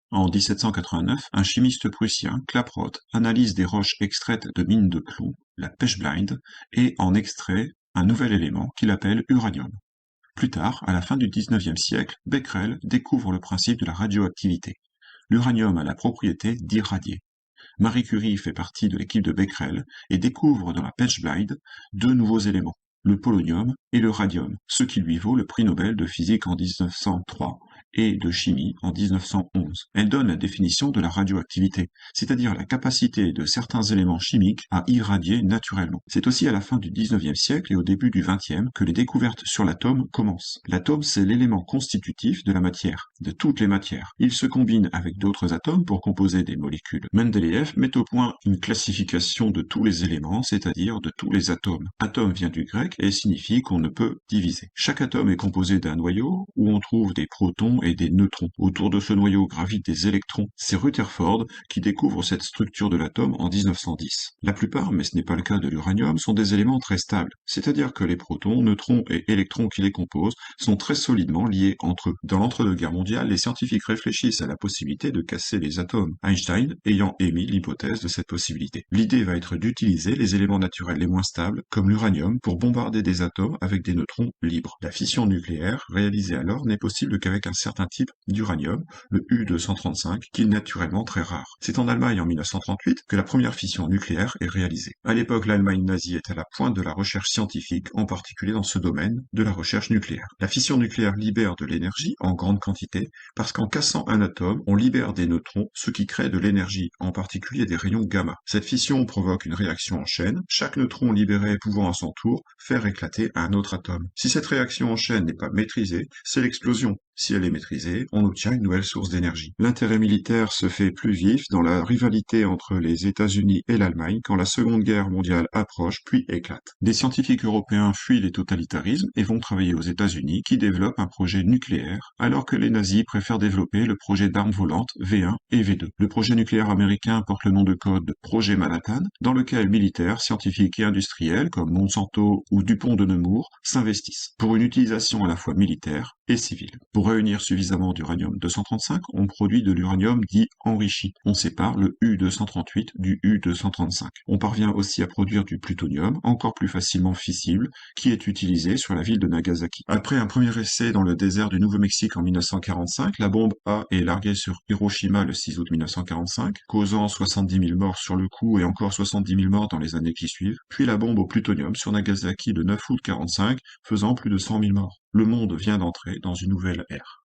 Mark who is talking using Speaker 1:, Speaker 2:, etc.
Speaker 1: En 1789, un chimiste prussien, Klaproth, analyse des roches extraites de mines de plomb, la pechblende, et en extrait un nouvel élément qu'il appelle uranium. Plus tard, à la fin du XIXe siècle, Becquerel découvre le principe de la radioactivité. L'uranium a la propriété d'irradier. Marie Curie fait partie de l'équipe de Becquerel et découvre dans la pechblende deux nouveaux éléments, le polonium et le radium, ce qui lui vaut le prix Nobel de physique en 1903 et de chimie en 1911. Elle donne la définition de la radioactivité, c'est-à-dire la capacité de certains éléments chimiques à irradier naturellement. C'est aussi à la fin du XIXe siècle et au début du XXe que les découvertes sur l'atome commencent. L'atome, c'est l'élément constitutif de la matière, de toutes les matières. Il se combine avec d'autres atomes pour composer des molécules. Mendeleïev met au point une classification de tous les éléments, c'est-à-dire de tous les atomes. Atome vient du grec et signifie qu'on ne peut diviser. Chaque atome est composé d'un noyau où on trouve des protons et des neutrons. Autour de ce noyau gravitent des électrons. C'est Rutherford qui découvre cette structure de l'atome en 1910. La plupart, mais ce n'est pas le cas de l'uranium, sont des éléments très stables, c'est-à-dire que les protons, neutrons et électrons qui les composent sont très solidement liés entre eux. Dans l'entre-deux-guerres mondiales, les scientifiques réfléchissent à la possibilité de casser les atomes, Einstein ayant émis l'hypothèse de cette possibilité. L'idée va être d'utiliser les éléments naturels les moins stables, comme l'uranium, pour bombarder des atomes avec des neutrons libres. La fission nucléaire, réalisée alors, n'est possible qu'avec un certain type d'uranium, le U-235, qui est naturellement très rare. C'est en Allemagne en 1938 que la première fission nucléaire est réalisée. À l'époque, l'Allemagne nazie est à la pointe de la recherche scientifique, en particulier dans ce domaine de la recherche nucléaire. La fission nucléaire libère de l'énergie en grande quantité, parce qu'en cassant un atome, on libère des neutrons, ce qui crée de l'énergie, en particulier des rayons gamma. Cette fission provoque une réaction en chaîne, chaque neutron libéré pouvant à son tour faire éclater un autre atome. Si cette réaction en chaîne n'est pas maîtrisée, c'est l'explosion. Si elle est maîtrisée, on obtient une nouvelle source d'énergie. L'intérêt militaire se fait plus vif dans la rivalité entre les États-Unis et l'Allemagne quand la Seconde Guerre mondiale approche puis éclate. Des scientifiques européens fuient les totalitarismes et vont travailler aux États-Unis qui développent un projet nucléaire, alors que les nazis préfèrent développer le projet d'armes volantes V1 et V2. Le projet nucléaire américain porte le nom de code de Projet Manhattan, dans lequel militaires, scientifiques et industriels comme Monsanto ou Dupont de Nemours s'investissent, pour une utilisation à la fois militaire et civile. Pour réunir suffisamment d'uranium-235, on produit de l'uranium dit enrichi. On sépare le U-238 du U-235. On parvient aussi à produire du plutonium, encore plus facilement fissible, qui est utilisé sur la ville de Nagasaki. Après un premier essai dans le désert du Nouveau-Mexique en 1945, la bombe A est larguée sur Hiroshima le 6 août 1945, causant 70 000 morts sur le coup et encore 70 000 morts dans les années qui suivent, puis la bombe au plutonium sur Nagasaki le 9 août 1945, faisant plus de 100 000 morts. Le monde vient d'entrer dans une nouvelle ère.